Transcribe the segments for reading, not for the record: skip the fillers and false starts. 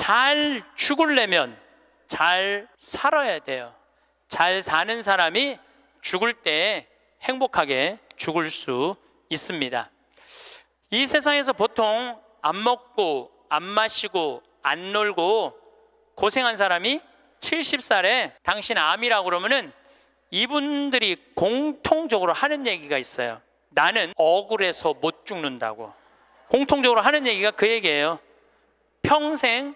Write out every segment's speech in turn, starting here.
잘 죽으려면 잘 살아야 돼요. 잘 사는 사람이 죽을 때 행복하게 죽을 수 있습니다. 이 세상에서 보통 안 먹고 안 마시고 안 놀고 고생한 사람이 70살에 당신 암이라고 그러면은 이분들이 공통적으로 하는 얘기가 있어요. 나는 억울해서 못 죽는다고. 공통적으로 하는 얘기가 그 얘기예요. 평생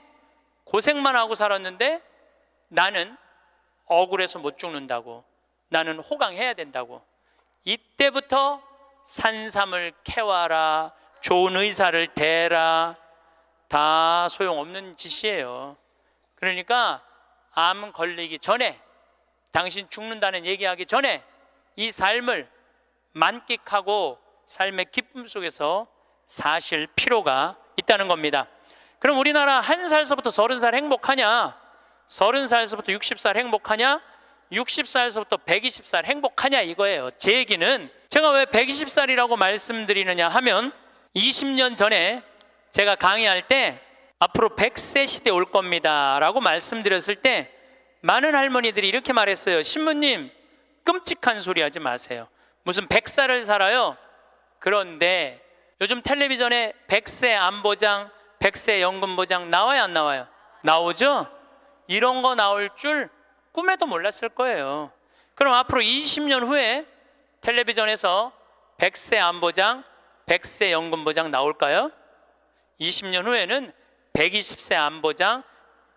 고생만 하고 살았는데 나는 억울해서 못 죽는다고. 나는 호강해야 된다고. 이때부터 산삼을 캐와라, 좋은 의사를 대라, 다 소용없는 짓이에요. 그러니까 암 걸리기 전에, 당신 죽는다는 얘기하기 전에 이 삶을 만끽하고 삶의 기쁨 속에서 사실 필요가 있다는 겁니다. 그럼 우리나라 1살서부터 30살 행복하냐? 30살서부터 60살 행복하냐? 60살서부터 120살 행복하냐 이거예요. 제 얘기는 제가 왜 120살이라고 말씀드리느냐 하면 20년 전에 제가 강의할 때 앞으로 100세 시대 올 겁니다 라고 말씀드렸을 때 많은 할머니들이 이렇게 말했어요. 신부님, 끔찍한 소리 하지 마세요. 무슨 100살을 살아요? 그런데 요즘 텔레비전에 100세 안보장, 100세 연금보장 나와요 안 나와요? 나오죠? 이런 거 나올 줄 꿈에도 몰랐을 거예요. 그럼 앞으로 20년 후에 텔레비전에서 100세 안보장, 100세 연금보장 나올까요? 20년 후에는 120세 안보장,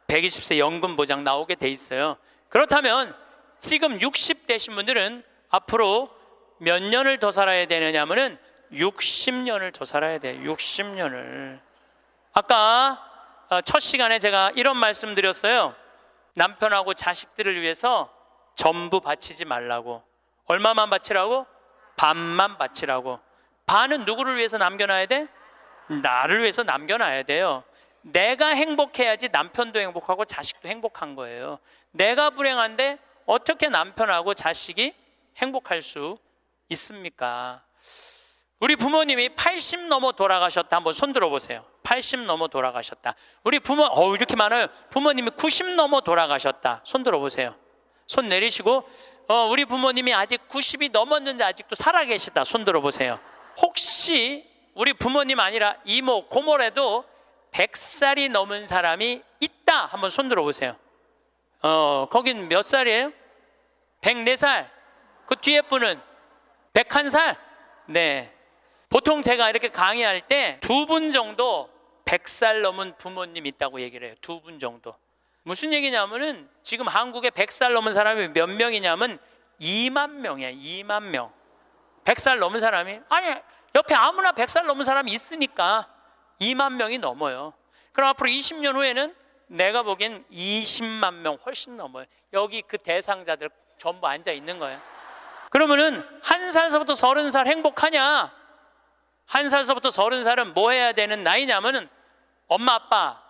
120세 연금보장 나오게 돼 있어요. 그렇다면 지금 60대신 분들은 앞으로 몇 년을 더 살아야 되느냐면은 60년을 더 살아야 돼요. 60년을. 아까 첫 시간에 제가 이런 말씀 드렸어요. 남편하고 자식들을 위해서 전부 바치지 말라고. 얼마만 바치라고? 반만 바치라고. 반은 누구를 위해서 남겨놔야 돼? 나를 위해서 남겨놔야 돼요. 내가 행복해야지 남편도 행복하고 자식도 행복한 거예요. 내가 불행한데 어떻게 남편하고 자식이 행복할 수 있습니까? 우리 부모님이 80 넘어 돌아가셨다. 한번 손 들어보세요. 80 넘어 돌아가셨다. 우리 부모, 이렇게 많아요. 부모님이 90 넘어 돌아가셨다. 손 들어보세요. 손 내리시고, 우리 부모님이 아직 90이 넘었는데 아직도 살아계시다. 손 들어보세요. 혹시 우리 부모님 아니라 이모, 고모라도 100살이 넘은 사람이 있다. 한번 손 들어보세요. 거긴 몇 살이에요? 104살. 그 뒤에 분은 101살. 네. 보통 제가 이렇게 강의할 때 2분 정도 100살 넘은 부모님 있다고 얘기를 해요. 2분 정도. 무슨 얘기냐면은 지금 한국에 100살 넘은 사람이 몇 명이냐면 2만 명이에요. 2만 명. 100살 넘은 사람이, 아니 옆에 아무나 100살 넘은 사람이 있으니까 2만 명이 넘어요. 그럼 앞으로 20년 후에는 내가 보기엔 20만 명 훨씬 넘어요. 여기 그 대상자들 전부 앉아 있는 거예요. 그러면은 1살서부터 30살 행복하냐? 1살서부터 30살은 뭐 해야 되는 나이냐면은 엄마 아빠,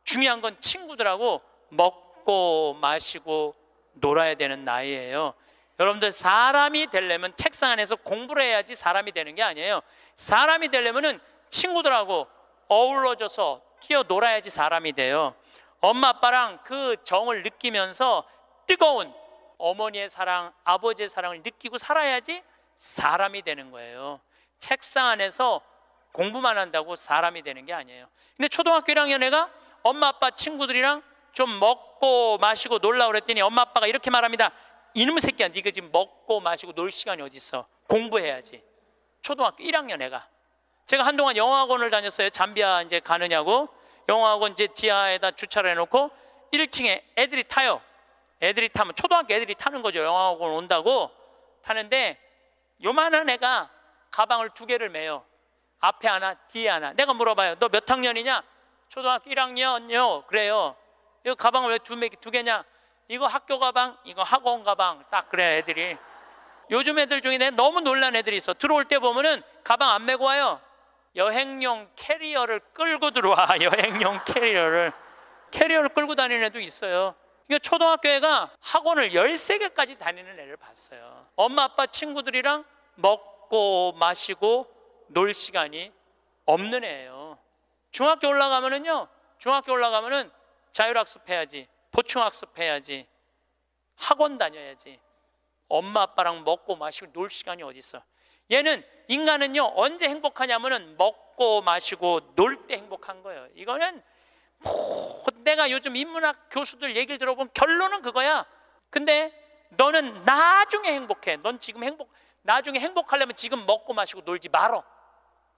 중요한 건 친구들하고 먹고 마시고 놀아야 되는 나이예요. 여러분들, 사람이 되려면 책상 안에서 공부를 해야지 사람이 되는 게 아니에요. 사람이 되려면은 친구들하고 어우러져서 뛰어놀아야지 사람이 돼요. 엄마 아빠랑 그 정을 느끼면서 뜨거운 어머니의 사랑, 아버지의 사랑을 느끼고 살아야지 사람이 되는 거예요. 책상 안에서 공부만 한다고 사람이 되는 게 아니에요. 근데 초등학교 1학년 애가 엄마 아빠 친구들이랑 좀 먹고 마시고 놀라 그랬더니 엄마 아빠가 이렇게 말합니다. 이놈의 새끼야, 네가 지금 먹고 마시고 놀 시간이 어디 있어? 공부해야지. 초등학교 1학년 애가. 제가 한동안 영어학원을 다녔어요. 잠비아 이제 가느냐고. 영어학원 이제 지하에다 주차를 해놓고 1층에 애들이 타요. 애들이 타면 초등학교 애들이 타는 거죠. 영어학원 온다고 타는데 요만한 애가 가방을 2개를 메요. 앞에 하나, 뒤에 하나. 내가 물어봐요. 너 몇 학년이냐? 초등학교 1학년요. 그래요. 이거 가방을 왜 2개냐? 이거 학교 가방, 이거 학원 가방. 딱 그래 애들이. 요즘 애들 중에 내가 너무 놀란 애들이 있어. 들어올 때 보면은 가방 안 메고 와요. 여행용 캐리어를 끌고 들어와. 여행용 캐리어를 끌고 다니는 애도 있어요. 이거 초등학교 애가 학원을 13개까지 다니는 애를 봤어요. 엄마 아빠 친구들이랑 먹고 마시고 놀 시간이 없는 애예요. 중학교 올라가면은요, 중학교 올라가면은 자율학습 해야지, 보충학습 해야지, 학원 다녀야지. 엄마 아빠랑 먹고 마시고 놀 시간이 어디 있어? 얘는, 인간은요 언제 행복하냐면은 먹고 마시고 놀 때 행복한 거예요. 이거는 내가 요즘 인문학 교수들 얘기를 들어보면 결론은 그거야. 근데 너는 나중에 행복해. 넌 지금 나중에 행복하려면 지금 먹고 마시고 놀지 말어.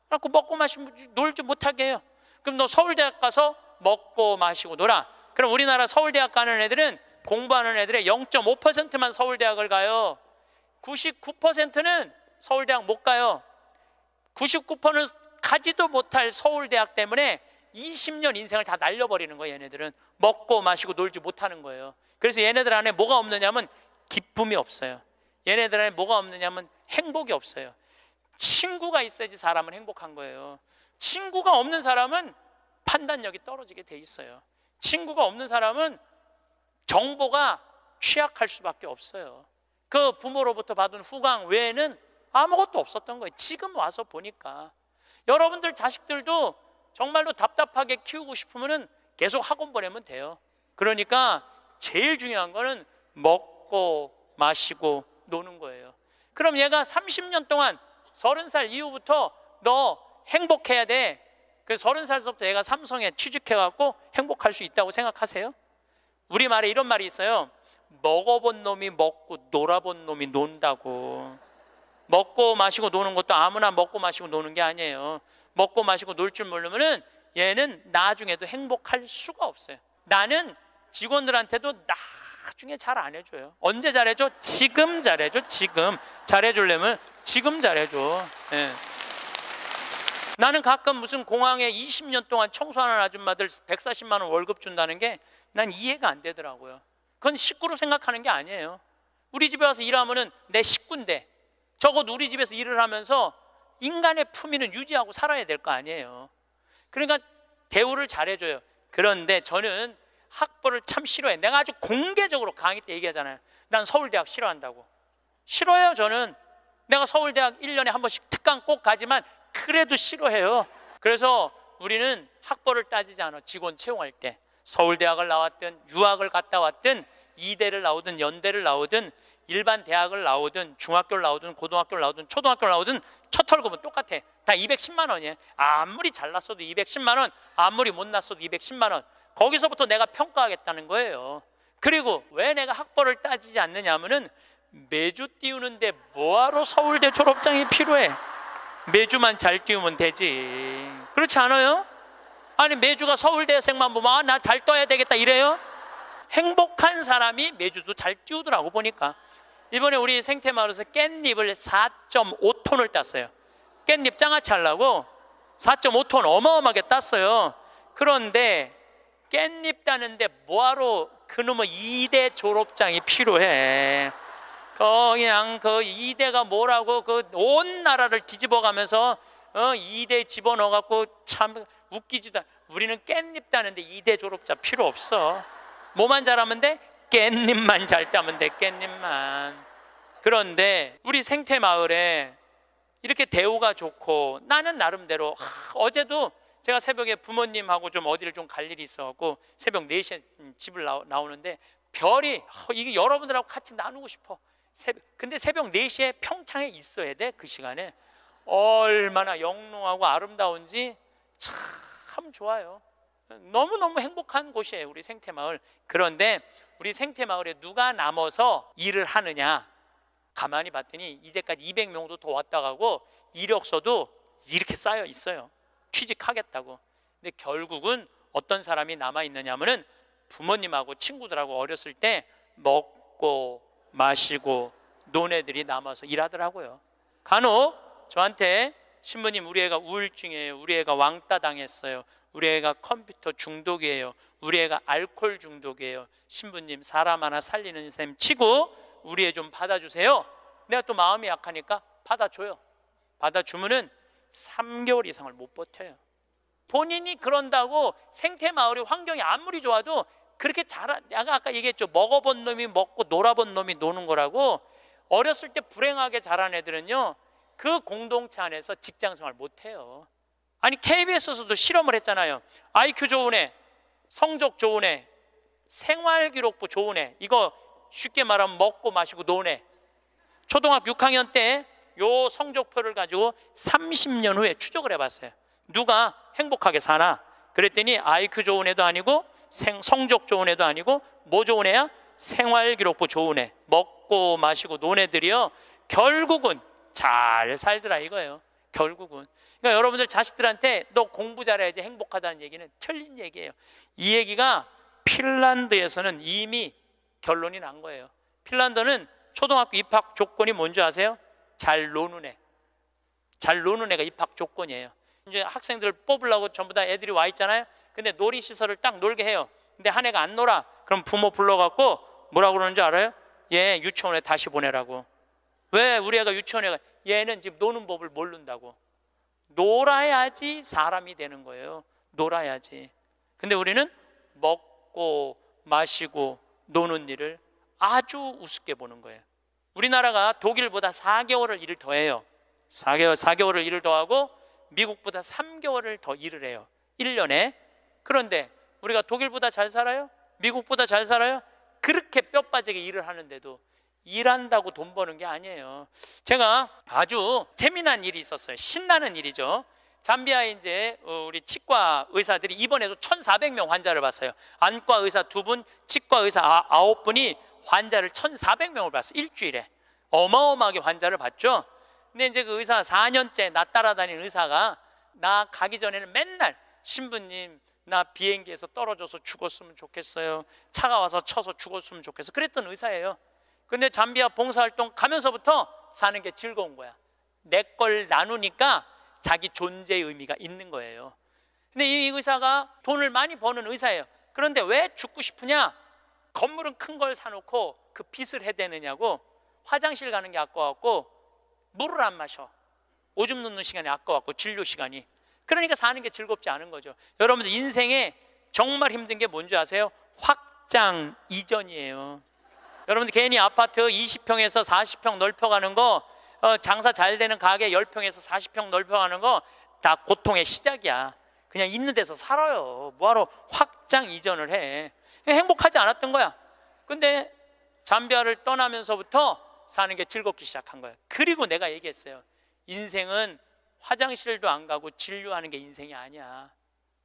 그래갖고 먹고 마시고 놀지 못하게 해요. 그럼 너 서울대학 가서 먹고 마시고 놀아. 그럼 우리나라 서울대학 가는 애들은, 공부하는 애들의 0.5%만 서울대학을 가요. 99%는 서울대학 못 가요. 99%는 가지도 못할 서울대학 때문에 20년 인생을 다 날려버리는 거예요. 얘네들은 먹고 마시고 놀지 못하는 거예요. 그래서 얘네들 안에 뭐가 없느냐면 기쁨이 없어요. 얘네들 안에 뭐가 없느냐면 행복이 없어요. 친구가 있어야지 사람은 행복한 거예요. 친구가 없는 사람은 판단력이 떨어지게 돼 있어요. 친구가 없는 사람은 정보가 취약할 수밖에 없어요. 그 부모로부터 받은 후광 외에는 아무것도 없었던 거예요. 지금 와서 보니까. 여러분들 자식들도 정말로 답답하게 키우고 싶으면 계속 학원 보내면 돼요. 그러니까 제일 중요한 거는 먹고 마시고 노는 거예요. 그럼 얘가 30년 동안 30살 이후부터 너 행복해야 돼. 그 30살부터 얘가 삼성에 취직해갖고 행복할 수 있다고 생각하세요? 우리말에 이런 말이 있어요. 먹어본 놈이 먹고 놀아본 놈이 논다고. 먹고 마시고 노는 것도 아무나 먹고 마시고 노는 게 아니에요. 먹고 마시고 놀 줄 모르면은 얘는 나중에도 행복할 수가 없어요. 나는 직원들한테도 나중에 잘 안 해줘요. 언제 잘해줘? 지금 잘해줘. 지금 잘해주려면 지금 잘해줘. 예. 나는 가끔 무슨 공항에 20년 동안 청소하는 아줌마들 140만 원 월급 준다는 게 난 이해가 안 되더라고요. 그건 식구로 생각하는 게 아니에요. 우리 집에 와서 일하면은 내 식구인데 적어도 우리 집에서 일을 하면서 인간의 품위는 유지하고 살아야 될 거 아니에요. 그러니까 대우를 잘해줘요. 그런데 저는 학벌을 참 싫어해. 내가 아주 공개적으로 강의 때 얘기하잖아요. 난 서울대학 싫어한다고. 싫어해요. 저는 내가 서울대학 1년에 한 번씩 특강 꼭 가지만 그래도 싫어해요. 그래서 우리는 학벌을 따지지 않아. 직원 채용할 때 서울대학을 나왔든 유학을 갔다 왔든 이대를 나오든 연대를 나오든 일반 대학을 나오든 중학교를 나오든 고등학교를 나오든 초등학교를 나오든 첫 월급은 똑같아. 다 210만 원이에요. 아무리 잘났어도 210만 원, 아무리 못났어도 210만 원. 거기서부터 내가 평가하겠다는 거예요. 그리고 왜 내가 학벌을 따지지 않느냐면은 매주 띄우는데 뭐하러 서울대 졸업장이 필요해? 매주만 잘 띄우면 되지. 그렇지 않아요? 아니 매주가 서울대생만 보면 나 잘 떠야 되겠다 이래요? 행복한 사람이 매주도 잘 띄우더라고 보니까. 이번에 우리 생태마을에서 깻잎을 4.5톤을 땄어요. 깻잎 장아찌 하려고 4.5톤 어마어마하게 땄어요. 그런데 깻잎 따는데 뭐하러 그놈의 2대 졸업장이 필요해? 그냥 그 2대가 뭐라고 그 온 나라를 뒤집어가면서 2대 집어넣어갖고 참 웃기지도. 우리는 깻잎 따는데 2대 졸업자 필요 없어. 뭐만 잘하면 돼? 깻잎만 잘 따면 돼. 깻잎만. 그런데 우리 생태마을에 이렇게 대우가 좋고 나는 나름대로 어제도 제가 새벽에 부모님하고 좀 어디를 좀 갈 일이 있어갖고 새벽 4시에 집을 나오는데 별이 이게 여러분들하고 같이 나누고 싶어. 근데 새벽 4시에 평창에 있어야 돼. 그 시간에 얼마나 영롱하고 아름다운지 참 좋아요. 너무너무 행복한 곳이에요 우리 생태마을. 그런데 우리 생태마을에 누가 남아서 일을 하느냐 가만히 봤더니 이제까지 200명도 더 왔다 가고 이력서도 이렇게 쌓여 있어요. 취직하겠다고. 근데 결국은 어떤 사람이 남아있느냐면은 부모님하고 친구들하고 어렸을 때 먹고 마시고 논 애들이 남아서 일하더라고요. 간혹 저한테 신부님 우리 애가 우울증이에요. 우리 애가 왕따 당했어요. 우리 애가 컴퓨터 중독이에요. 우리 애가 알코올 중독이에요. 신부님 사람 하나 살리는 셈 치고 우리 애 좀 받아주세요. 내가 또 마음이 약하니까 받아줘요. 받아주면은 3개월 이상을 못 버텨요. 본인이 그런다고 생태마을의 환경이 아무리 좋아도 그렇게 내가 아까 얘기했죠. 먹어본 놈이 먹고 놀아본 놈이 노는 거라고. 어렸을 때 불행하게 자란 애들은요 그 공동체 안에서 직장생활 못해요. 아니 KBS에서도 실험을 했잖아요. IQ 좋은 애 성적 좋은 애, 생활기록부 좋은 애, 이거 쉽게 말하면 먹고 마시고 노는 애. 초등학교 6학년 때 요 성적표를 가지고 30년 후에 추적을 해봤어요. 누가 행복하게 사나? 그랬더니 IQ 좋은 애도 아니고 성적 좋은 애도 아니고 뭐 좋은 애야? 생활기록부 좋은 애, 먹고 마시고 노는 애들이요, 결국은 잘 살더라 이거예요. 결국은. 그러니까 여러분들 자식들한테 너 공부 잘해야지 행복하다는 얘기는 틀린 얘기예요. 이 얘기가 핀란드에서는 이미 결론이 난 거예요. 핀란드는 초등학교 입학 조건이 뭔지 아세요? 잘 노는 애. 잘 노는 애가 입학 조건이에요. 이제 학생들 뽑으려고 전부 다 애들이 와 있잖아요. 근데 놀이시설을 딱 놀게 해요. 근데 한 애가 안 놀아. 그럼 부모 불러갖고 뭐라고 그러는지 알아요? 얘 유치원에 다시 보내라고. 왜 우리 애가 유치원에 가? 얘는 지금 노는 법을 모른다고. 놀아야지 사람이 되는 거예요. 놀아야지. 근데 우리는 먹고 마시고 노는 일을 아주 우습게 보는 거예요. 우리나라가 독일보다 4개월을 일을 더 해요. 4개월을 일을 더 하고 미국보다 3개월을 더 일을 해요. 1년에. 그런데 우리가 독일보다 잘 살아요? 미국보다 잘 살아요? 그렇게 뼈 빠지게 일을 하는데도 일한다고 돈 버는 게 아니에요. 제가 아주 재미난 일이 있었어요. 신나는 일이죠. 잠비아에 이제 우리 치과 의사들이 입원해서 1,400명 환자를 봤어요. 안과 의사 2분, 치과 의사 9분이 환자를 1,400명을 봤어요. 일주일에. 어마어마하게 환자를 봤죠. 근데 이제 그 의사 4년째 나 따라다니는 의사가 나 가기 전에는 맨날 신부님 나 비행기에서 떨어져서 죽었으면 좋겠어요. 차가 와서 쳐서 죽었으면 좋겠어. 그랬던 의사예요. 근데 잠비아 봉사활동 가면서부터 사는 게 즐거운 거야. 내 걸 나누니까 자기 존재의 의미가 있는 거예요. 근데 이 의사가 돈을 많이 버는 의사예요. 그런데 왜 죽고 싶으냐? 건물은 큰 걸 사놓고 그 빚을 해대느냐고. 화장실 가는 게 아까웠고 물을 안 마셔. 오줌 누는 시간이 아까웠고 진료 시간이. 그러니까 사는 게 즐겁지 않은 거죠. 여러분들 인생에 정말 힘든 게 뭔지 아세요? 확장 이전이에요. 여러분들 괜히 아파트 20평에서 40평 넓혀가는 거, 장사 잘 되는 가게 10평에서 40평 넓혀가는 거 다 고통의 시작이야. 그냥 있는 데서 살아요. 뭐하러 확장 이전을 해. 행복하지 않았던 거야. 근데 잠비아를 떠나면서부터 사는 게 즐겁기 시작한 거야. 그리고 내가 얘기했어요. 인생은 화장실도 안 가고 진료하는 게 인생이 아니야.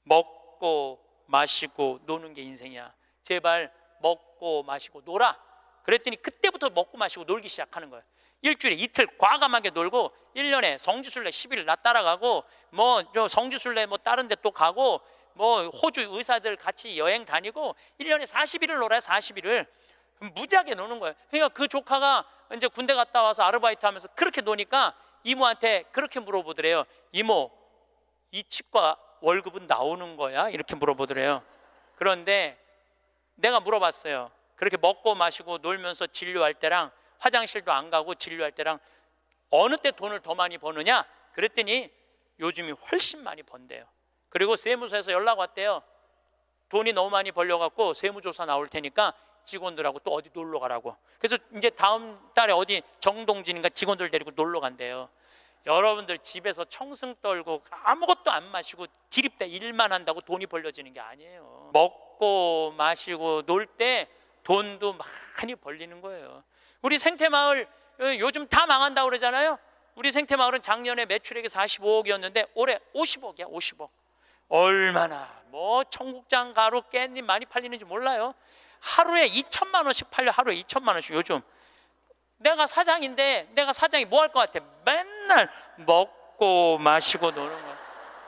먹고 마시고 노는 게 인생이야. 제발 먹고 마시고 놀아. 그랬더니 그때부터 먹고 마시고 놀기 시작하는 거예요. 일주일에 이틀 과감하게 놀고 1년에 성지순례 10일 나 따라가고 뭐 성지순례 뭐 다른 데 또 가고 뭐 호주 의사들 같이 여행 다니고 1년에 40일을 놀아요. 40일을 무지하게 노는 거예요. 그러니까 그 조카가 이제 군대 갔다 와서 아르바이트 하면서 그렇게 노니까 이모한테 그렇게 물어보더래요. 이모, 이 치과 월급은 나오는 거야? 이렇게 물어보더래요. 그런데 내가 물어봤어요. 그렇게 먹고 마시고 놀면서 진료할 때랑 화장실도 안 가고 진료할 때랑 어느 때 돈을 더 많이 버느냐? 그랬더니 요즘이 훨씬 많이 번대요. 그리고 세무서에서 연락 왔대요. 돈이 너무 많이 벌려갖고 세무조사 나올 테니까 직원들하고 또 어디 놀러 가라고. 그래서 이제 다음 달에 어디 정동진인가 직원들 데리고 놀러 간대요. 여러분들 집에서 청승 떨고 아무것도 안 마시고 지립대 일만 한다고 돈이 벌려지는 게 아니에요. 먹고 마시고 놀 때 돈도 많이 벌리는 거예요. 우리 생태마을 요즘 다 망한다고 그러잖아요. 우리 생태마을은 작년에 매출액이 45억이었는데 올해 50억이야. 50억. 얼마나 뭐 청국장, 가루, 깻잎 많이 팔리는지 몰라요. 하루에 2천만 원씩 팔려. 하루에 2천만 원씩. 요즘 내가 사장인데 내가 사장이 뭐 할 것 같아? 맨날 먹고 마시고 노는 거야.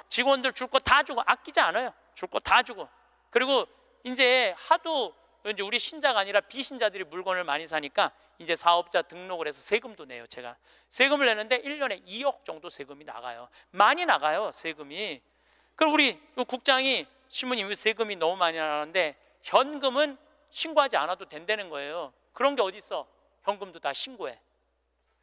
직원들 줄 거 다 주고 아끼지 않아요. 줄 거 다 주고. 그리고 이제 하도 이제 우리 신자가 아니라 비신자들이 물건을 많이 사니까 이제 사업자 등록을 해서 세금도 내요. 제가 세금을 내는데 1년에 2억 정도 세금이 나가요. 많이 나가요. 세금이. 그리고 우리 국장이 신부님 세금이 너무 많이 나가는데 현금은 신고하지 않아도 된다는 거예요. 그런 게 어디 있어? 현금도 다 신고해.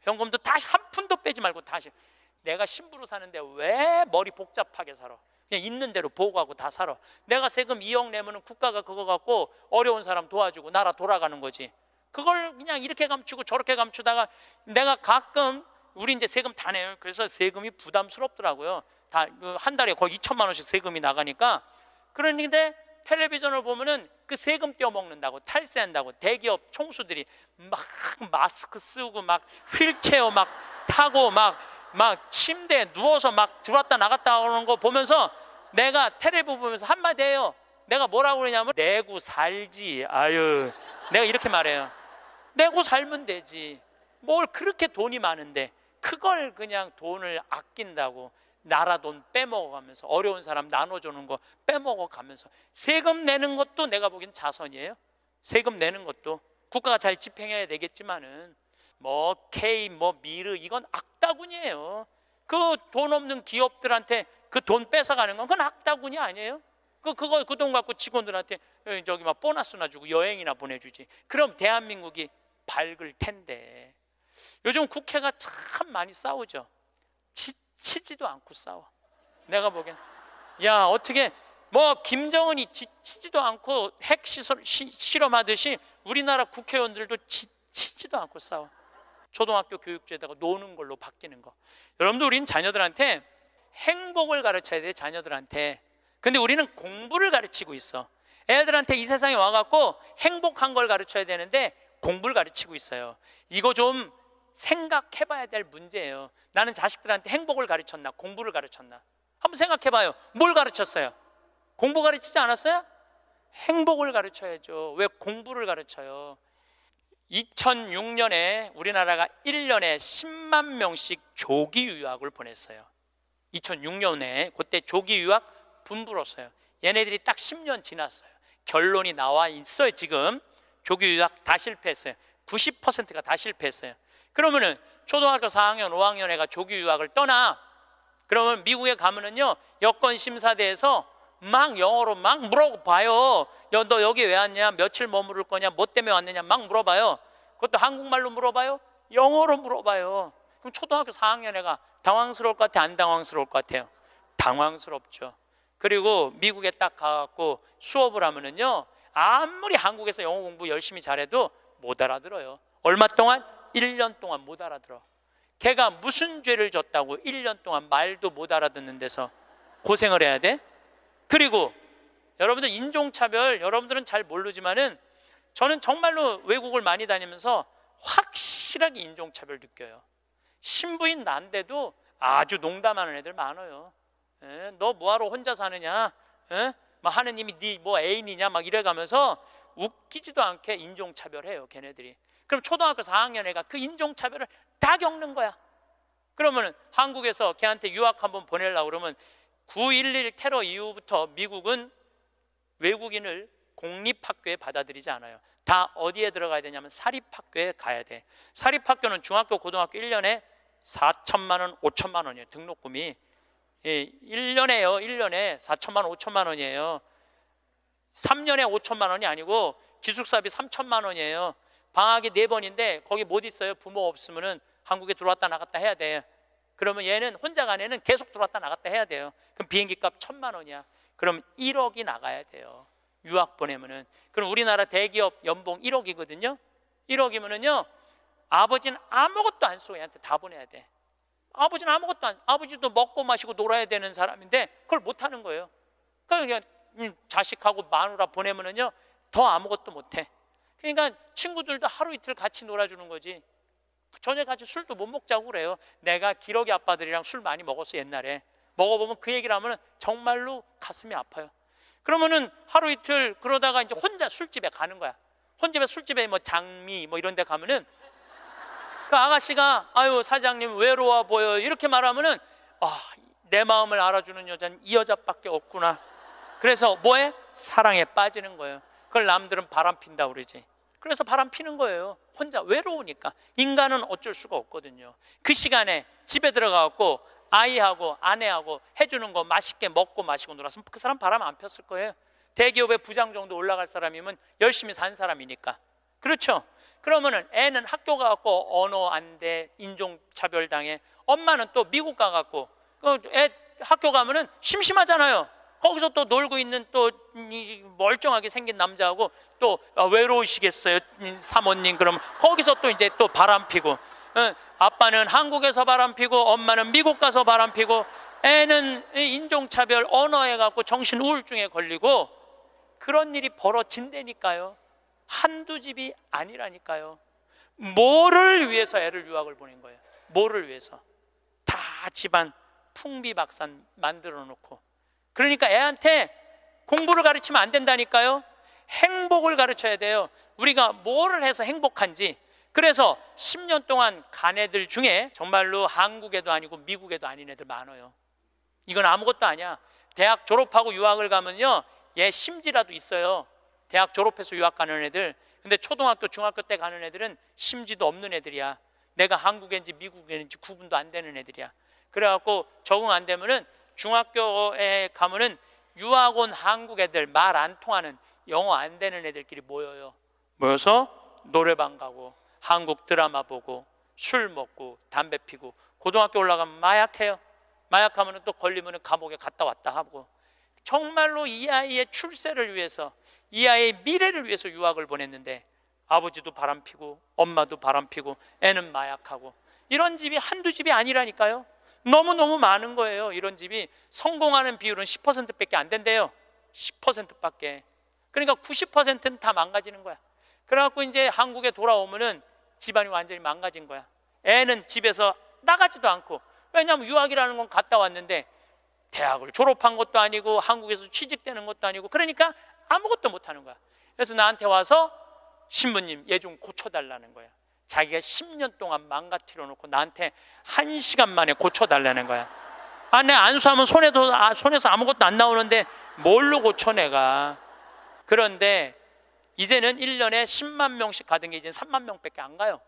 현금도 다 한 푼도 빼지 말고 다 신고. 내가 신부로 사는데 왜 머리 복잡하게 살아? 그냥 있는 대로 보고하고 다 살아. 내가 세금 2억 내면은 국가가 그거 갖고 어려운 사람 도와주고 나라 돌아가는 거지. 그걸 그냥 이렇게 감추고 저렇게 감추다가 내가 가끔 우리 이제 세금 다 내요. 그래서 세금이 부담스럽더라고요. 다 한 달에 거의 2천만 원씩 세금이 나가니까. 그런데 텔레비전을 보면은 그 세금 떼어먹는다고, 탈세한다고 대기업 총수들이 막 마스크 쓰고 막 휠체어 막 타고 막 침대에 누워서 막 들어왔다 나갔다 하는 거 보면서 내가 텔레비 보면서 한마디 해요. 내가 뭐라고 그러냐면 내고 살지. 아유, 내가 이렇게 말해요. 내고 살면 되지. 뭘 그렇게 돈이 많은데 그걸 그냥 돈을 아낀다고 나라 돈 빼먹어가면서 어려운 사람 나눠주는 거 빼먹어가면서 세금 내는 것도 내가 보기엔 자선이에요. 세금 내는 것도 국가가 잘 집행해야 되겠지만은 뭐 K 뭐 미르 이건 악다군이에요. 그 돈 없는 기업들한테 그 돈 뺏어가는 건 그건 악다군이 아니에요. 그 돈 갖고 직원들한테 저기 막 보너스나 주고 여행이나 보내주지. 그럼 대한민국이 밝을 텐데 요즘 국회가 참 많이 싸우죠. 지치지도 않고 싸워. 내가 보기엔 야 어떻게 뭐 김정은이 지치지도 않고 핵시설 실험하듯이 우리나라 국회의원들도 지치지도 않고 싸워. 초등학교 교육제도가 노는 걸로 바뀌는 거. 여러분들 우리는 자녀들한테 행복을 가르쳐야 돼. 자녀들한테. 근데 우리는 공부를 가르치고 있어. 애들한테 이 세상에 와갖고 행복한 걸 가르쳐야 되는데 공부를 가르치고 있어요. 이거 좀 생각해봐야 될 문제예요. 나는 자식들한테 행복을 가르쳤나 공부를 가르쳤나 한번 생각해봐요. 뭘 가르쳤어요? 공부 가르치지 않았어요? 행복을 가르쳐야죠. 왜 공부를 가르쳐요? 2006년에 우리나라가 1년에 10만 명씩 조기 유학을 보냈어요. 2006년에 그때 조기 유학 분불었어요. 얘네들이 딱 10년 지났어요. 결론이 나와 있어요. 지금 조기 유학 다 실패했어요. 90%가 다 실패했어요. 그러면은 초등학교 4학년, 5학년 애가 조기 유학을 떠나. 그러면 미국에 가면은요 여권 심사대에서 막 영어로 막 물어봐요. 너 여기 왜 왔냐? 며칠 머무를 거냐? 뭐 때문에 왔느냐? 막 물어봐요. 그것도 한국말로 물어봐요? 영어로 물어봐요. 그럼 초등학교 4학년 애가 당황스러울 것 같아요? 안 당황스러울 것 같아요? 당황스럽죠. 그리고 미국에 딱 가갖고 수업을 하면은요 아무리 한국에서 영어 공부 열심히 잘해도 못 알아들어요. 얼마 동안? 1년 동안 못 알아들어. 걔가 무슨 죄를 졌다고 1년 동안 말도 못 알아듣는 데서 고생을 해야 돼? 그리고 여러분들 인종차별 여러분들은 잘 모르지만은 저는 정말로 외국을 많이 다니면서 확실하게 인종차별 느껴요. 신부인 난데도 아주 농담하는 애들 많아요. 너 뭐하러 혼자 사느냐? 막 하느님이 네 뭐 애인이냐? 막 이래가면서 웃기지도 않게 인종차별해요 걔네들이. 그럼 초등학교 4학년 애가 그 인종차별을 다 겪는 거야. 그러면 한국에서 걔한테 유학 한번 보내려고 그러면 9.11 테러 이후부터 미국은 외국인을 공립학교에 받아들이지 않아요. 다 어디에 들어가야 되냐면 사립학교에 가야 돼. 사립학교는 중학교 고등학교 1년에 4천만 원 5천만 원이에요. 등록금이 1년에요. 1년에 4천만 원 5천만 원이에요. 3년에 5천만 원이 아니고 기숙사비 3천만 원이에요. 방학이 4번인데 거기 못 있어요. 부모 없으면은 한국에 들어왔다 나갔다 해야 돼. 그러면 얘는 혼자 간 애는 계속 들어왔다 나갔다 해야 돼요. 그럼 비행기 값 1,000만 원이야. 그럼 1억이 나가야 돼요. 유학 보내면은. 그럼 우리나라 대기업 연봉 1억이거든요. 1억이면은요 아버지는 아무것도 안 쓰고 얘한테 다 보내야 돼. 아버지는 아무것도 안, 아버지도 먹고 마시고 놀아야 되는 사람인데 그걸 못 하는 거예요. 그러니까 자식하고 마누라 보내면은요 더 아무것도 못 해. 그러니까 친구들도 하루 이틀 같이 놀아주는 거지. 저녁 같이 술도 못 먹자고 그래요. 내가 기러기 아빠들이랑 술 많이 먹었어 옛날에. 먹어보면 그 얘기를 하면 정말로 가슴이 아파요. 그러면은 하루 이틀 그러다가 이제 혼자 술집에 가는 거야. 혼자 술집에 뭐 장미 뭐 이런 데 가면은 그 아가씨가 아유 사장님 외로워 보여 이렇게 말하면은 내 마음을 알아주는 여자는 이 여자밖에 없구나. 그래서 뭐해? 사랑에 빠지는 거예요. 그걸 남들은 바람 핀다고 그러지. 그래서 바람 피는 거예요. 혼자 외로우니까. 인간은 어쩔 수가 없거든요. 그 시간에 집에 들어가고 아이하고 아내하고 해주는 거 맛있게 먹고 마시고 놀았으면 그 사람 바람 안 폈을 거예요. 대기업의 부장 정도 올라갈 사람이면 열심히 산 사람이니까. 그렇죠? 그러면은 애는 학교 가갖고 언어 안 돼, 인종차별 당해. 엄마는 또 미국 가갖고 애 학교 가면은 심심하잖아요. 거기서 또 놀고 있는 또 멀쩡하게 생긴 남자하고 또 외로우시겠어요 사모님. 그럼 거기서 또 이제 또 바람 피고 아빠는 한국에서 바람 피고 엄마는 미국 가서 바람 피고 애는 인종차별 언어에 갖고 정신 우울증에 걸리고 그런 일이 벌어진다니까요. 한두 집이 아니라니까요. 뭐를 위해서 애를 유학을 보낸 거예요? 뭐를 위해서? 다 집안 풍비박산 만들어 놓고. 그러니까 애한테 공부를 가르치면 안 된다니까요. 행복을 가르쳐야 돼요. 우리가 뭐를 해서 행복한지. 그래서 10년 동안 간 애들 중에 정말로 한국에도 아니고 미국에도 아닌 애들 많아요. 이건 아무것도 아니야. 대학 졸업하고 유학을 가면요, 얘 심지라도 있어요. 대학 졸업해서 유학 가는 애들. 근데 초등학교 중학교 때 가는 애들은 심지도 없는 애들이야. 내가 한국인지 미국인지 구분도 안 되는 애들이야. 그래갖고 적응 안 되면은 중학교에 가면은 유학 온 한국 애들, 말 안 통하는 영어 안 되는 애들끼리 모여요. 모여서 노래방 가고 한국 드라마 보고 술 먹고 담배 피고, 고등학교 올라가면 마약해요. 마약하면 또 걸리면 감옥에 갔다 왔다 하고. 정말로 이 아이의 출세를 위해서, 이 아이의 미래를 위해서 유학을 보냈는데 아버지도 바람피고 엄마도 바람피고 애는 마약하고. 이런 집이 한두 집이 아니라니까요. 너무너무 많은 거예요. 이런 집이 성공하는 비율은 10%밖에 안 된대요. 10%밖에. 그러니까 90%는 다 망가지는 거야. 그래갖고 이제 한국에 돌아오면은 집안이 완전히 망가진 거야. 애는 집에서 나가지도 않고. 왜냐하면 유학이라는 건 갔다 왔는데 대학을 졸업한 것도 아니고 한국에서 취직되는 것도 아니고, 그러니까 아무것도 못하는 거야. 그래서 나한테 와서 신부님, 얘 좀 고쳐달라는 거야. 자기가 10년 동안 망가뜨려 놓고 나한테 1시간 만에 고쳐달라는 거야. 아, 내 안수하면 손에서 아무것도 안 나오는데 뭘로 고쳐 내가. 그런데 이제는 1년에 10만 명씩 가던 게 이제 3만 명밖에 안 가요.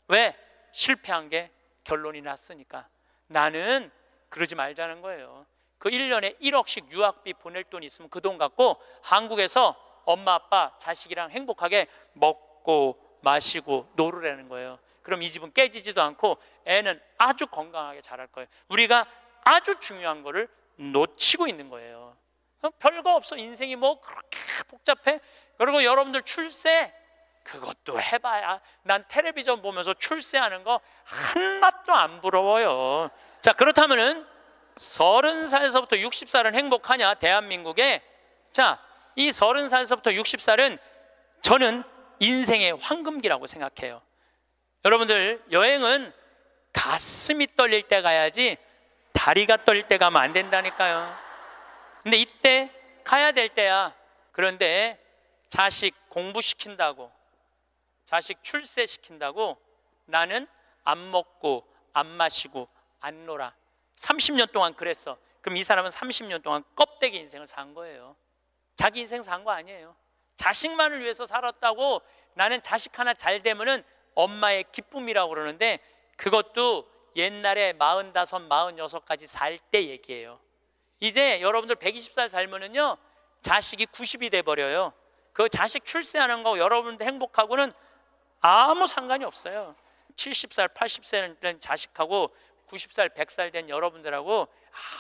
왜? 실패한 게 결론이 났으니까. 나는 그러지 말자는 거예요. 그 1년에 1억씩 유학비 보낼 돈이 있으면 그 돈 갖고 한국에서 엄마 아빠 자식이랑 행복하게 먹고 마시고 놀으라는 거예요. 그럼 이 집은 깨지지도 않고 애는 아주 건강하게 자랄 거예요. 우리가 아주 중요한 거를 놓치고 있는 거예요. 별거 없어. 인생이 뭐 그렇게 복잡해? 그리고 여러분들 출세, 그것도 해봐야. 난 텔레비전 보면서 출세하는 거 한맛도 안 부러워요. 자, 그렇다면은 30살에서부터 60살은 행복하냐? 대한민국에. 자, 이 30살에서부터 60살은 저는 인생의 황금기라고 생각해요. 여러분들, 여행은 가슴이 떨릴 때 가야지 다리가 떨릴 때 가면 안 된다니까요. 근데 이때 가야 될 때야. 그런데 자식 공부시킨다고, 자식 출세시킨다고 나는 안 먹고 안 마시고 안 놀아. 30년 동안 그랬어. 그럼 이 사람은 30년 동안 껍데기 인생을 산 거예요. 자기 인생 산 거 아니에요. 자식만을 위해서 살았다고. 나는 자식 하나 잘 되면은 엄마의 기쁨이라고 그러는데, 그것도 옛날에 45, 46까지 살 때 얘기예요. 이제 여러분들 120살 살면은요, 자식이 90이 돼버려요. 그 자식 출세하는 거 여러분들 행복하고는 아무 상관이 없어요. 70살, 80살 된 자식하고 90살, 100살 된 여러분들하고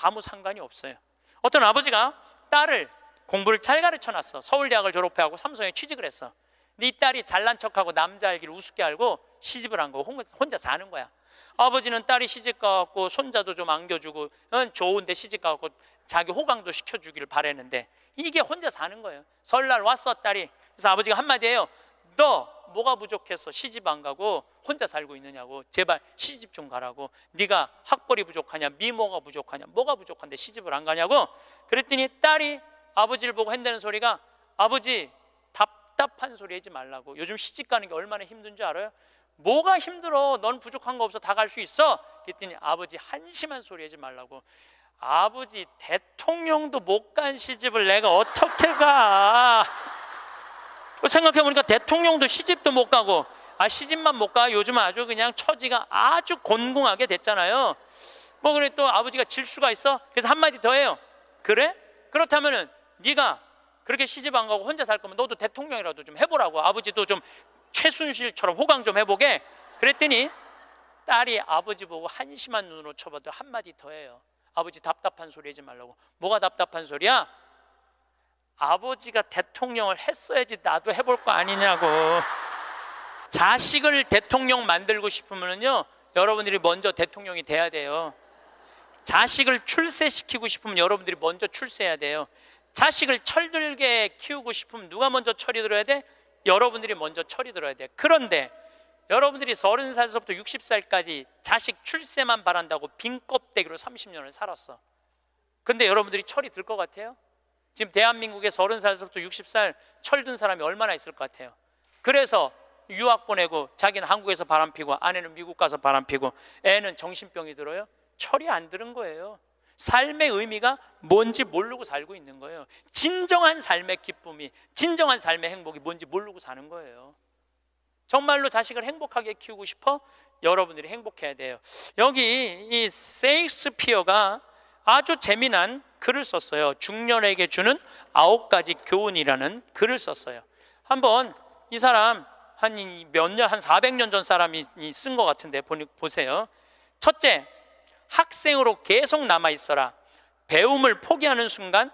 아무 상관이 없어요. 어떤 아버지가 딸을 공부를 잘 가르쳐놨어. 서울대학을 졸업하고 삼성에 취직을 했어. 근데 이 딸이 잘난 척하고 남자 알기를 우습게 알고 시집을 한 거고 혼자 사는 거야. 아버지는 딸이 시집 가갖고 손자도 좀 안겨주고 좋은데 시집 가갖고 자기 호강도 시켜주기를 바랬는데 이게 혼자 사는 거예요. 설날 왔어 딸이. 그래서 아버지가 한마디 해요. 너 뭐가 부족해서 시집 안 가고 혼자 살고 있느냐고. 제발 시집 좀 가라고. 네가 학벌이 부족하냐, 미모가 부족하냐, 뭐가 부족한데 시집을 안 가냐고. 그랬더니 딸이 아버지를 보고 한다는 소리가, 아버지 답답한 소리 하지 말라고. 요즘 시집 가는 게 얼마나 힘든 줄 알아요? 뭐가 힘들어? 넌 부족한 거 없어. 다 갈 수 있어. 그랬더니 아버지 한심한 소리 하지 말라고. 아버지 대통령도 못 간 시집을 내가 어떻게 가? 생각해보니까 대통령도 시집도 못 가고, 시집만 못 가. 요즘 아주 그냥 처지가 아주 곤궁하게 됐잖아요. 뭐 그래 또 아버지가 질 수가 있어? 그래서 한마디 더 해요. 그래? 그렇다면은 네가 그렇게 시집 안 가고 혼자 살 거면 너도 대통령이라도 좀 해보라고. 아버지도 좀 최순실처럼 호강 좀 해보게. 그랬더니 딸이 아버지 보고 한심한 눈으로 쳐봐도 한마디 더 해요. 아버지 답답한 소리 하지 말라고. 뭐가 답답한 소리야? 아버지가 대통령을 했어야지 나도 해볼 거 아니냐고. 자식을 대통령 만들고 싶으면요, 여러분들이 먼저 대통령이 돼야 돼요. 자식을 출세시키고 싶으면 여러분들이 먼저 출세해야 돼요. 자식을 철들게 키우고 싶으면 누가 먼저 철이 들어야 돼? 여러분들이 먼저 철이 들어야 돼. 그런데 여러분들이 30살서부터 60살까지 자식 출세만 바란다고 빈 껍데기로 30년을 살았어. 근데 여러분들이 철이 들 것 같아요? 지금 대한민국에 30살서부터 60살 철든 사람이 얼마나 있을 것 같아요? 그래서 유학 보내고 자기는 한국에서 바람피고 아내는 미국 가서 바람피고 애는 정신병이 들어요? 철이 안 들은 거예요. 삶의 의미가 뭔지 모르고 살고 있는 거예요. 진정한 삶의 기쁨이, 진정한 삶의 행복이 뭔지 모르고 사는 거예요. 정말로 자식을 행복하게 키우고 싶어? 여러분들이 행복해야 돼요. 여기 이 셰익스피어가 아주 재미난 글을 썼어요. 중년에게 주는 9가지 교훈이라는 글을 썼어요. 한번 이 사람 한 400년 전 사람이 쓴 것 같은데 보세요. 첫째, 학생으로 계속 남아있어라. 배움을 포기하는 순간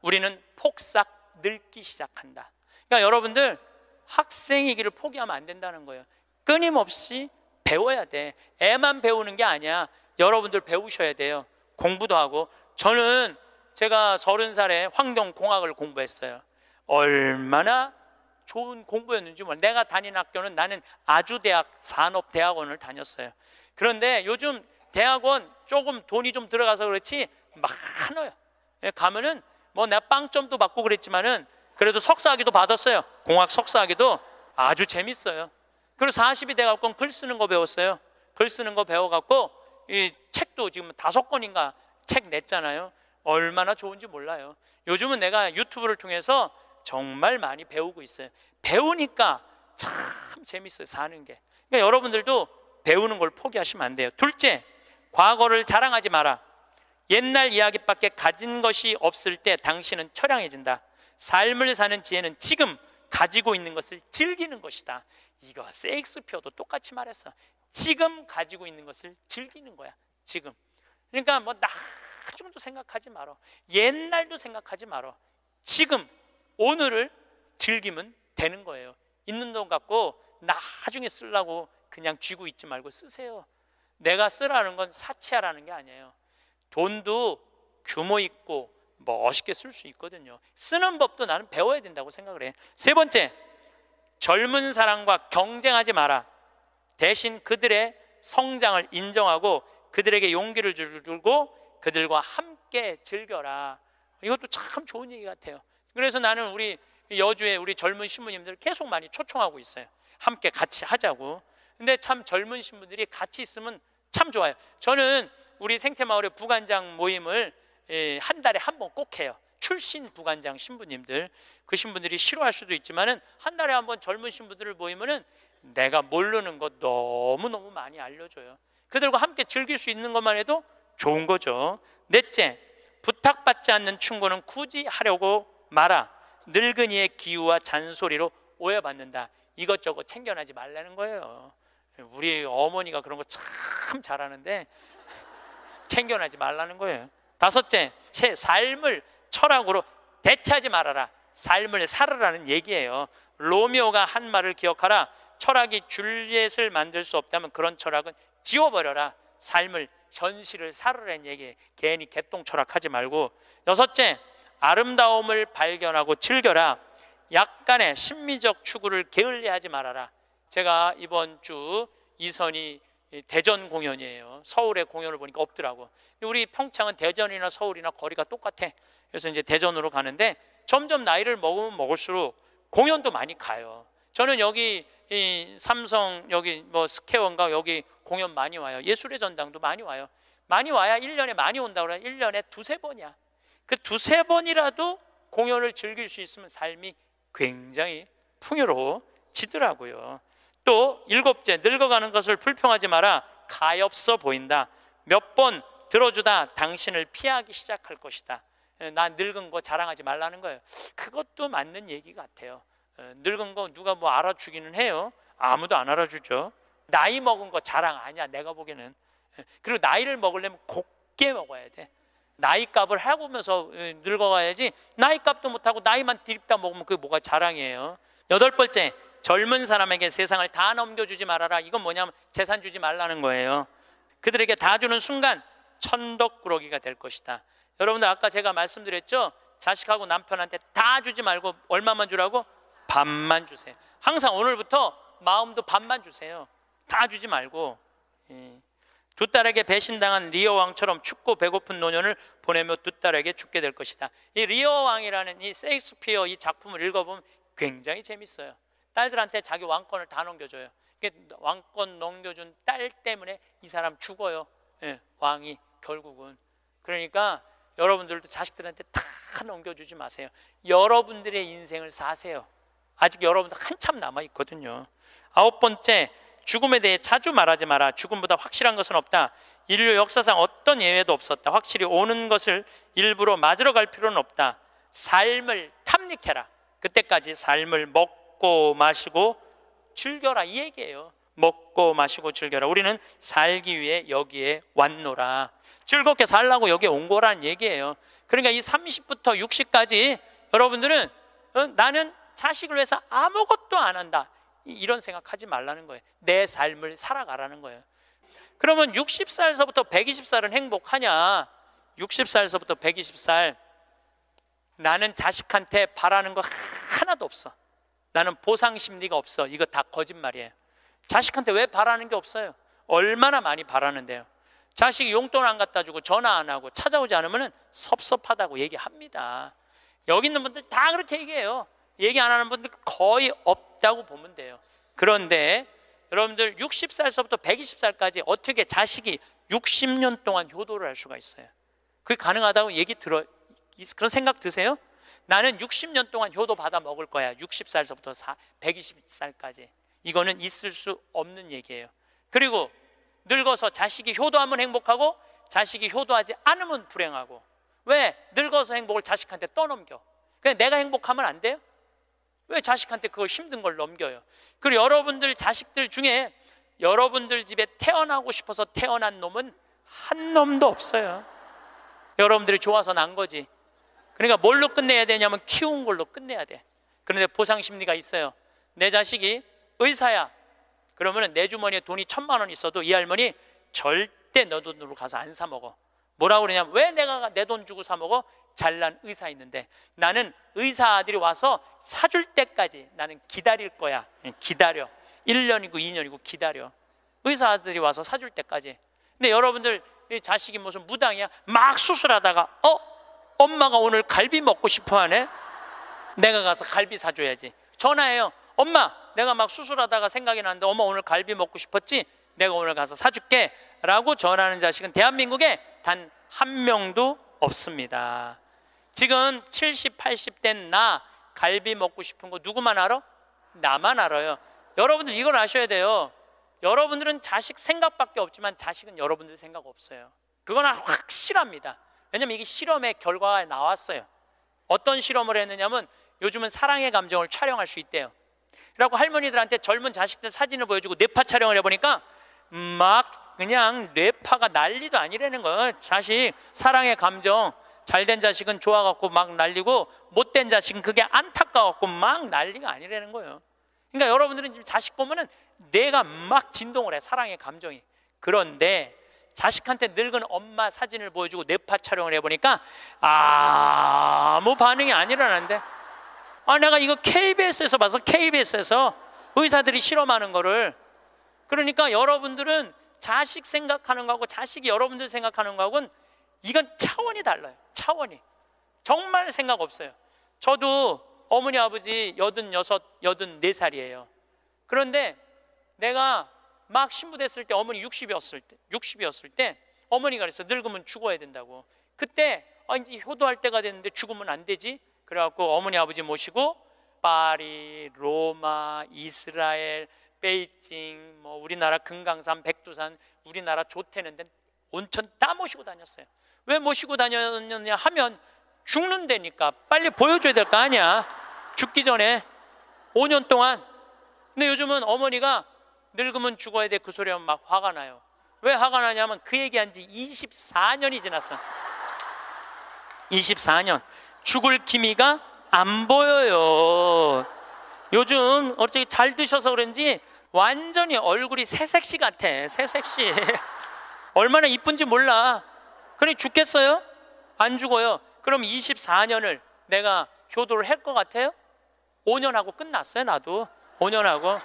우리는 폭삭 늙기 시작한다. 그러니까 여러분들 학생이기를 포기하면 안 된다는 거예요. 끊임없이 배워야 돼. 애만 배우는 게 아니야. 여러분들 배우셔야 돼요. 공부도 하고. 저는 제가 30살에 환경공학을 공부했어요. 얼마나 좋은 공부였는지 몰라요. 내가 다닌 학교는 나는 아주대학 산업대학원을 다녔어요. 그런데 요즘 대학원 조금 돈이 좀 들어가서 그렇지 많아요. 가면은 뭐 내가 빵점도 받고 그랬지만은 그래도 석사학위도 받았어요. 공학 석사학위도 아주 재밌어요. 그리고 40이 돼갖고 글 쓰는 거 배웠어요. 글 쓰는 거 배워갖고 이 책도 지금 5권인가 책 냈잖아요. 얼마나 좋은지 몰라요. 요즘은 내가 유튜브를 통해서 정말 많이 배우고 있어요. 배우니까 참 재밌어요, 사는 게. 그러니까 여러분들도 배우는 걸 포기하시면 안 돼요. 둘째, 과거를 자랑하지 마라. 옛날 이야기밖에 가진 것이 없을 때 당신은 처량해진다. 삶을 사는 지혜는 지금 가지고 있는 것을 즐기는 것이다. 이거 셰익스피어도 똑같이 말했어. 지금 가지고 있는 것을 즐기는 거야. 지금. 그러니까 뭐 나중도 생각하지 말어. 옛날도 생각하지 말어. 지금 오늘을 즐기면 되는 거예요. 있는 돈 갖고 나중에 쓰려고 그냥 쥐고 있지 말고 쓰세요. 내가 쓰라는 건 사치하라는 게 아니에요. 돈도 규모 있고 멋있게 쓸 수 있거든요. 쓰는 법도 나는 배워야 된다고 생각을 해. 세 번째, 젊은 사람과 경쟁하지 마라. 대신 그들의 성장을 인정하고 그들에게 용기를 주고 그들과 함께 즐겨라. 이것도 참 좋은 얘기 같아요. 그래서 나는 우리 여주에 우리 젊은 신부님들 계속 많이 초청하고 있어요. 함께 같이 하자고. 근데 참 젊은 신부들이 같이 있으면 참 좋아요. 저는 우리 생태마을의 부관장 모임을 한 달에 한 번 꼭 해요. 출신 부관장 신부님들, 그 신부들이 싫어할 수도 있지만은 한 달에 한 번 젊은 신부들을 모이면은 내가 모르는 것 너무너무 많이 알려줘요. 그들과 함께 즐길 수 있는 것만 해도 좋은 거죠. 넷째, 부탁받지 않는 충고는 굳이 하려고 마라. 늙은이의 기우와 잔소리로 오해받는다. 이것저것 챙겨나지 말라는 거예요. 우리 어머니가 그런 거 참 잘하는데 챙겨나지 말라는 거예요. 다섯째, 삶을 철학으로 대체하지 말아라. 삶을 살아라는 얘기예요. 로미오가 한 말을 기억하라. 철학이 줄리엣을 만들 수 없다면 그런 철학은 지워버려라. 삶을, 현실을 살아라는 얘기예요. 괜히 개똥 철학하지 말고. 여섯째, 아름다움을 발견하고 즐겨라. 약간의 심미적 추구를 게을리하지 말아라. 제가 이번 주 이선희 대전 공연이에요. 서울에 공연을 보니까 없더라고. 우리 평창은 대전이나 서울이나 거리가 똑같아. 그래서 이제 대전으로 가는데 점점 나이를 먹으면 먹을수록 공연도 많이 가요. 저는 여기 이 삼성 여기 뭐 스퀘어인가 여기 공연 많이 와요. 예술의 전당도 많이 와요. 많이 와야 1년에 많이 온다고 그래요. 1년에 2-3번이야. 그 2-3번이라도 공연을 즐길 수 있으면 삶이 굉장히 풍요로워지더라고요. 또 일곱째, 늙어가는 것을 불평하지 마라. 가엾어 보인다. 몇 번 들어주다 당신을 피하기 시작할 것이다. 나 늙은 거 자랑하지 말라는 거예요. 그것도 맞는 얘기 같아요. 늙은 거 누가 뭐 알아주기는 해요. 아무도 안 알아주죠. 나이 먹은 거 자랑 아니야, 내가 보기에는. 그리고 나이를 먹으려면 곱게 먹어야 돼. 나이값을 하고면서 늙어가야지. 나이값도 못하고 나이만 디립다 먹으면 그게 뭐가 자랑이에요. 여덟 번째, 젊은 사람에게 세상을 다 넘겨주지 말아라. 이건 뭐냐면 재산 주지 말라는 거예요. 그들에게 다 주는 순간 천덕꾸러기가 될 것이다. 여러분들 아까 제가 말씀드렸죠. 자식하고 남편한테 다 주지 말고 얼마만 주라고? 반만 주세요. 항상 오늘부터 마음도 반만 주세요. 다 주지 말고. 두 딸에게 배신당한 리어 왕처럼 춥고 배고픈 노년을 보내며 두 딸에게 죽게 될 것이다. 이 리어 왕이라는 이 셰익스피어 이 작품을 읽어보면 굉장히 재밌어요. 딸들한테 자기 왕권을 다 넘겨줘요. 왕권 넘겨준 딸 때문에 이 사람 죽어요. 왕이 결국은. 그러니까 여러분들도 자식들한테 다 넘겨주지 마세요. 여러분들의 인생을 사세요. 아직 여러분들 한참 남아있거든요. 9번째, 죽음에 대해 자주 말하지 마라. 죽음보다 확실한 것은 없다. 인류 역사상 어떤 예외도 없었다. 확실히 오는 것을 일부러 맞으러 갈 필요는 없다. 삶을 탐닉해라. 그때까지 삶을 먹고 마시고 즐겨라, 이 얘기예요. 먹고 마시고 즐겨라. 우리는 살기 위해 여기에 왔노라. 즐겁게 살라고 여기에 온 거란 얘기예요. 그러니까 이 30부터 60까지 여러분들은 나는 자식을 위해서 아무것도 안 한다, 이런 생각하지 말라는 거예요. 내 삶을 살아가라는 거예요. 그러면 60살서부터 120살은 행복하냐? 60살서부터 120살 나는 자식한테 바라는 거 하나도 없어. 나는 보상 심리가 없어. 이거 다 거짓말이에요. 자식한테 왜 바라는 게 없어요? 얼마나 많이 바라는데요. 자식이 용돈 안 갖다 주고 전화 안 하고 찾아오지 않으면 섭섭하다고 얘기합니다. 여기 있는 분들 다 그렇게 얘기해요. 얘기 안 하는 분들 거의 없다고 보면 돼요. 그런데 여러분들 60살서부터 120살까지 어떻게 자식이 60년 동안 효도를 할 수가 있어요? 그게 가능하다고 얘기 들어, 그런 생각 드세요? 나는 60년 동안 효도 받아 먹을 거야. 60살서부터 120살까지. 이거는 있을 수 없는 얘기예요. 그리고 늙어서 자식이 효도하면 행복하고 자식이 효도하지 않으면 불행하고. 왜? 늙어서 행복을 자식한테 떠넘겨. 그냥 내가 행복하면 안 돼요? 왜 자식한테 그걸 힘든 걸 넘겨요? 그리고 여러분들 자식들 중에 여러분들 집에 태어나고 싶어서 태어난 놈은 한 놈도 없어요. 여러분들이 좋아서 난 거지. 그러니까 뭘로 끝내야 되냐면 키운 걸로 끝내야 돼. 그런데 보상 심리가 있어요. 내 자식이 의사야. 그러면 내 주머니에 돈이 1,000만 원 있어도 이 할머니 절대 너 돈으로 가서 안 사 먹어. 뭐라고 그러냐면, 왜 내가 내 돈 주고 사 먹어? 잘난 의사 있는데. 나는 의사 아들이 와서 사줄 때까지 나는 기다릴 거야. 기다려. 1년이고 2년이고 기다려. 의사 아들이 와서 사줄 때까지. 근데 여러분들 자식이 무슨 무당이야? 막 수술하다가 엄마가 오늘 갈비 먹고 싶어 하네? 내가 가서 갈비 사줘야지. 전화해요. 엄마, 내가 막 수술하다가 생각이 나는데 엄마 오늘 갈비 먹고 싶었지? 내가 오늘 가서 사줄게 라고 전하는 자식은 대한민국에 단 한 명도 없습니다. 지금 70, 80 된 나 갈비 먹고 싶은 거 누구만 알아? 나만 알아요. 여러분들 이걸 아셔야 돼요. 여러분들은 자식 생각밖에 없지만 자식은 여러분들 생각 없어요. 그건 확실합니다. 왜냐면 이게 실험의 결과가 나왔어요. 어떤 실험을 했느냐면 요즘은 사랑의 감정을 촬영할 수 있대요. 그래갖고 할머니들한테 젊은 자식들 사진을 보여주고 뇌파 촬영을 해보니까 막 그냥 뇌파가 난리도 아니라는 거예요. 자식 사랑의 감정, 잘된 자식은 좋아갖고 막 난리고 못된 자식은 그게 안타까워갖고 막 난리가 아니라는 거예요. 그러니까 여러분들은 지금 자식 보면은 뇌가 막 진동을 해, 사랑의 감정이. 그런데 자식한테 늙은 엄마 사진을 보여주고 뇌파 촬영을 해보니까 아무 반응이 안 일어나는데, 내가 이거 KBS에서 봐서, KBS에서 의사들이 실험하는 거를. 그러니까 여러분들은 자식 생각하는 거하고 자식이 여러분들 생각하는 거하고는 이건 차원이 달라요. 차원이 정말 생각 없어요. 저도 어머니 아버지 86, 84살이에요 그런데 내가 막 신부됐을 때 어머니 60이었을 때 어머니가 그랬어. 늙으면 죽어야 된다고. 그때 이제 효도할 때가 됐는데 죽으면 안 되지. 그래갖고 어머니 아버지 모시고 파리, 로마, 이스라엘, 베이징, 우리나라 금강산, 백두산, 우리나라 좋다는 데 온천 다 모시고 다녔어요. 왜 모시고 다녔느냐 하면 죽는다니까. 빨리 보여줘야 될 거 아니야, 죽기 전에 5년 동안. 근데 요즘은 어머니가 늙으면 죽어야 돼 그 소리 하면 막 화가 나요. 왜 화가 나냐면 그 얘기한 지 24년이 지났어. 24년 죽을 기미가 안 보여요. 요즘 어떻게 잘 드셔서 그런지 완전히 얼굴이 새색시 같아. 새색시. 얼마나 이쁜지 몰라. 그러니 죽겠어요? 안 죽어요. 그럼 24년을 내가 효도를 할 것 같아요? 5년 하고 끝났어요. 나도 5년 하고.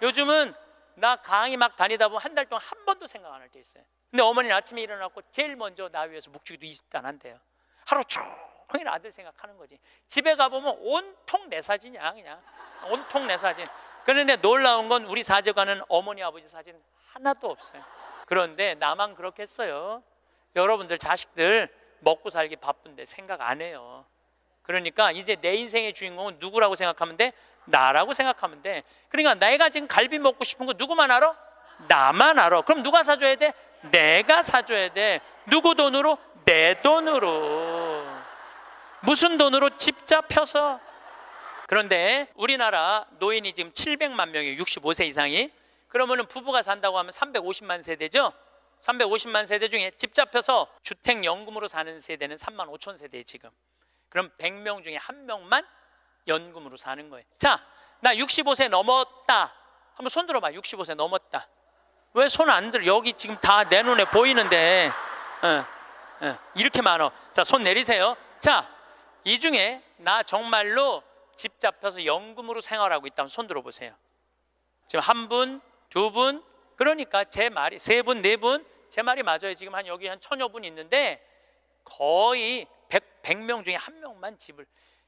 요즘은 나 강의 막 다니다 보면 한 달 동안 한 번도 생각 안 할 때 있어요. 근데 어머니는 아침에 일어나고 제일 먼저 나 위해서 묵주기도 20단 한대요. 하루 종일 아들 생각하는 거지. 집에 가보면 온통 내 사진이야. 그냥 온통 내 사진. 그런데 놀라운 건 우리 사제관은 어머니 아버지 사진 하나도 없어요. 그런데 나만 그렇겠어요? 여러분들 자식들 먹고 살기 바쁜데 생각 안 해요. 그러니까 이제 내 인생의 주인공은 누구라고 생각하면 돼? 나라고 생각하면 돼. 그러니까 내가 지금 갈비 먹고 싶은 거 누구만 알아? 나만 알아. 그럼 누가 사줘야 돼? 내가 사줘야 돼. 누구 돈으로? 내 돈으로. 무슨 돈으로? 집 잡혀서. 그런데 우리나라 노인이 지금 700만 명이에요. 65세 이상이. 그러면 부부가 산다고 하면 350만 세대죠. 350만 세대 중에 집 잡혀서 주택연금으로 사는 세대는 3만 5천 세대에 지금. 그럼 100명 중에 1명만 연금으로 사는 거예요. 자, 나 65세 넘었다. 한번 손 들어봐. 65세 넘었다. 왜 손 안 들어? 여기 지금 다 내 눈에 보이는데 이렇게 많어. 자, 손 내리세요. 자, 이 중에 나 정말로 집 잡혀서 연금으로 생활하고 있다면 손 들어보세요. 지금 한 분, 두 분, 그러니까 제 말이 세 분, 네 분, 제 말이 맞아요. 지금 여기 한 1000여 분 있는데 거의 100명 중에 1명만 집을.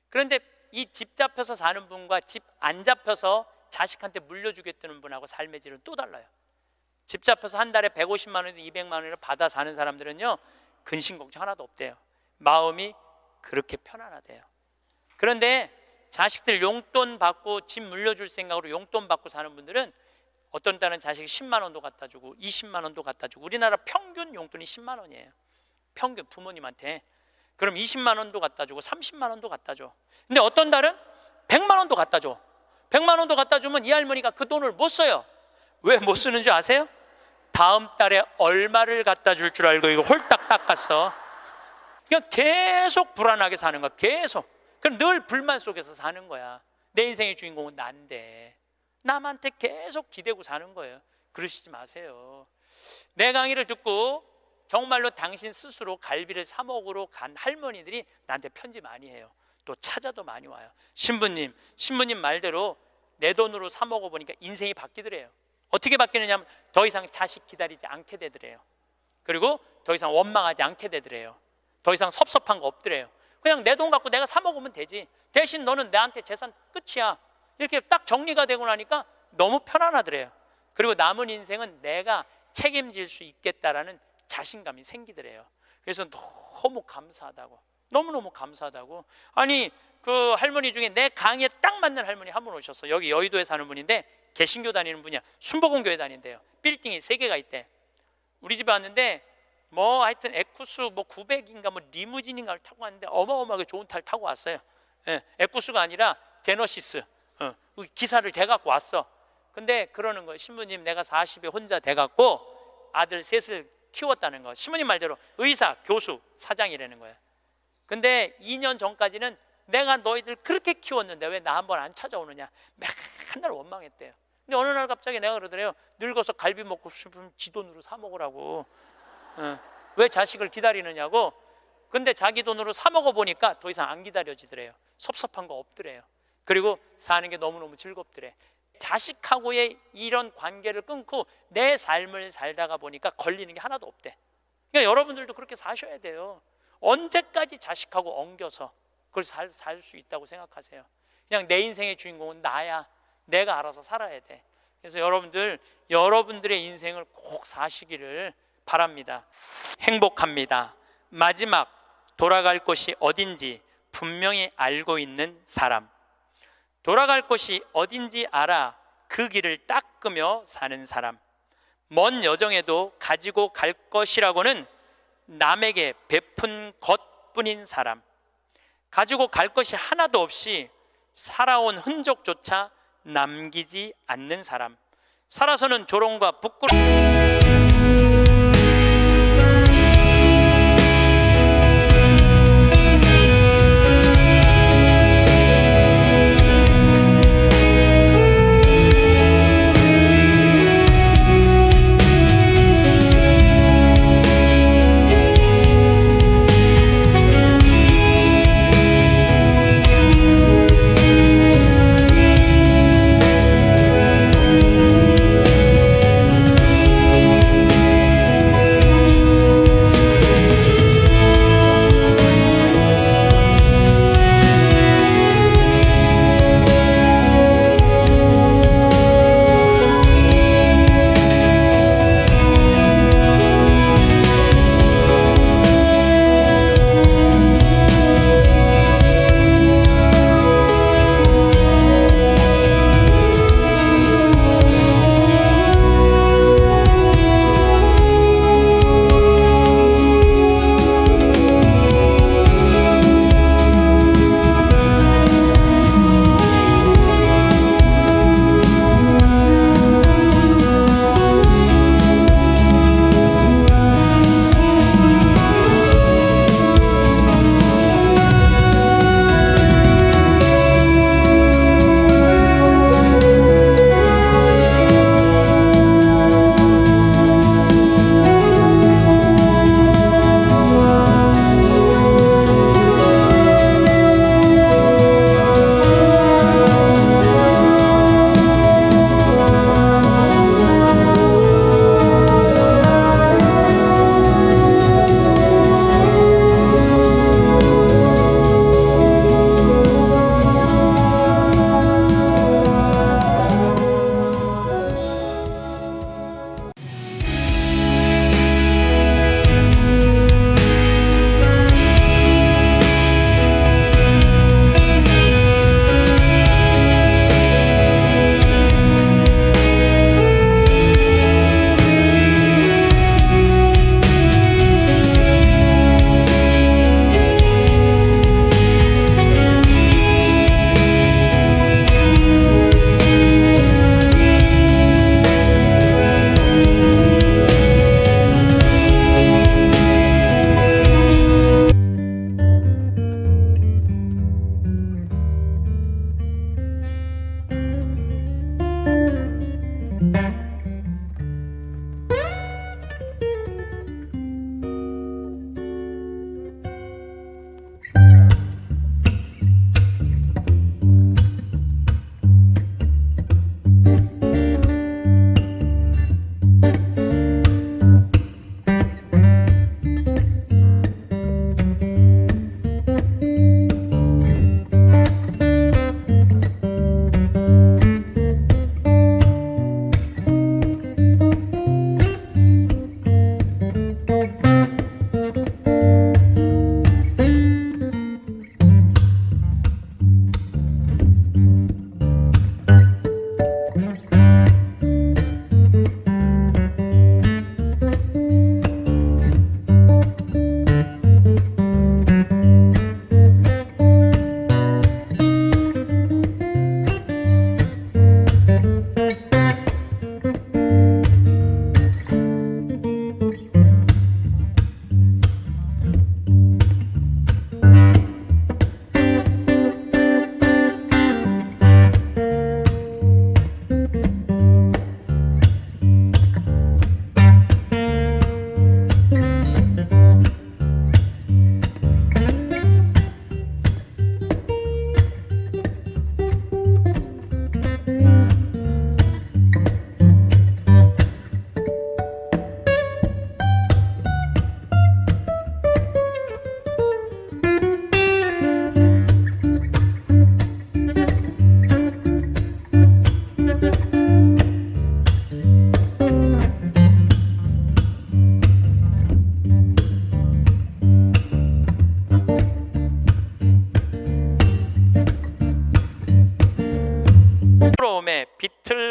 그런데 이 집 잡혀서 사는 분과 집 안 잡혀서 자식한테 물려주겠다는 분하고 삶의 질은 또 달라요. 집 잡혀서 한 달에 150만 원이든 200만 원을 받아 사는 사람들은요, 근심 걱정 하나도 없대요. 마음이 그렇게 편안하대요. 그런데 자식들 용돈 받고 집 물려줄 생각으로 용돈 받고 사는 분들은 어떤 딸은 자식이 10만 원도 갖다 주고 20만 원도 갖다 주고. 우리나라 평균 용돈이 10만 원이에요. 평균 부모님한테. 그럼 20만 원도 갖다 주고 30만 원도 갖다 줘. 근데 어떤 달은 100만 원도 갖다 줘. 100만 원도 갖다 주면 이 할머니가 그 돈을 못 써요. 왜 못 쓰는 줄 아세요? 다음 달에 얼마를 갖다 줄 줄 알고 이거 홀딱 닦았어. 그냥 계속 불안하게 사는 거야. 계속. 그럼 늘 불만 속에서 사는 거야. 내 인생의 주인공은 난데 남한테 계속 기대고 사는 거예요. 그러시지 마세요. 내 강의를 듣고 정말로 당신 스스로 갈비를 사 먹으러 간 할머니들이 나한테 편지 많이 해요. 또 찾아도 많이 와요. 신부님 말대로 내 돈으로 사 먹어보니까 인생이 바뀌더래요. 어떻게 바뀌느냐 하면 더 이상 자식 기다리지 않게 되더래요. 그리고 더 이상 원망하지 않게 되더래요. 더 이상 섭섭한 거 없더래요. 그냥 내 돈 갖고 내가 사 먹으면 되지. 대신 너는 나한테 재산 끝이야. 이렇게 딱 정리가 되고 나니까 너무 편안하더래요. 그리고 남은 인생은 내가 책임질 수 있겠다라는 자신감이 생기더래요. 그래서 너무 감사하다고, 너무너무 감사하다고. 아니 그 할머니 중에 내 강의에 딱 맞는 할머니 한 분 오셨어. 여기 여의도에 사는 분인데 개신교 다니는 분이야. 순복음교회 다닌대요. 빌딩이 3개가 있대. 우리 집에 왔는데 뭐 하여튼 에쿠스 뭐 900인가 뭐 리무진인가를 타고 왔는데 어마어마하게 좋은 차를 타고 왔어요. 에쿠스가 아니라 제너시스 기사를 대갖고 왔어. 근데 그러는 거예요. 신부님 내가 40에 혼자 돼갖고 아들 셋을 키웠다는 거. 신부님 말대로 의사, 교수, 사장이라는 거예요. 근데 2년 전까지는 내가 너희들 그렇게 키웠는데 왜 나 한번 안 찾아오느냐 맨날 원망했대요. 근데 어느 날 갑자기 내가 그러더래요. 늙어서 갈비 먹고 싶으면 지 돈으로 사 먹으라고. 왜 자식을 기다리느냐고. 근데 자기 돈으로 사 먹어보니까 더 이상 안 기다려지더래요. 섭섭한 거 없더래요. 그리고 사는 게 너무너무 즐겁더래. 자식하고의 이런 관계를 끊고 내 삶을 살다가 보니까 걸리는 게 하나도 없대. 그러니까 여러분들도 그렇게 사셔야 돼요. 언제까지 자식하고 엉겨서 그걸 살 수 있다고 생각하세요? 그냥 내 인생의 주인공은 나야. 내가 알아서 살아야 돼. 그래서 여러분들의 인생을 꼭 사시기를 바랍니다. 행복합니다. 마지막 돌아갈 곳이 어딘지 분명히 알고 있는 사람. 돌아갈 곳이 어딘지 알아 그 길을 닦으며 사는 사람. 먼 여정에도 가지고 갈 것이라고는 남에게 베푼 것뿐인 사람. 가지고 갈 것이 하나도 없이 살아온 흔적조차 남기지 않는 사람. 살아서는 조롱과 부끄러움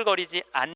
징글거리지 않는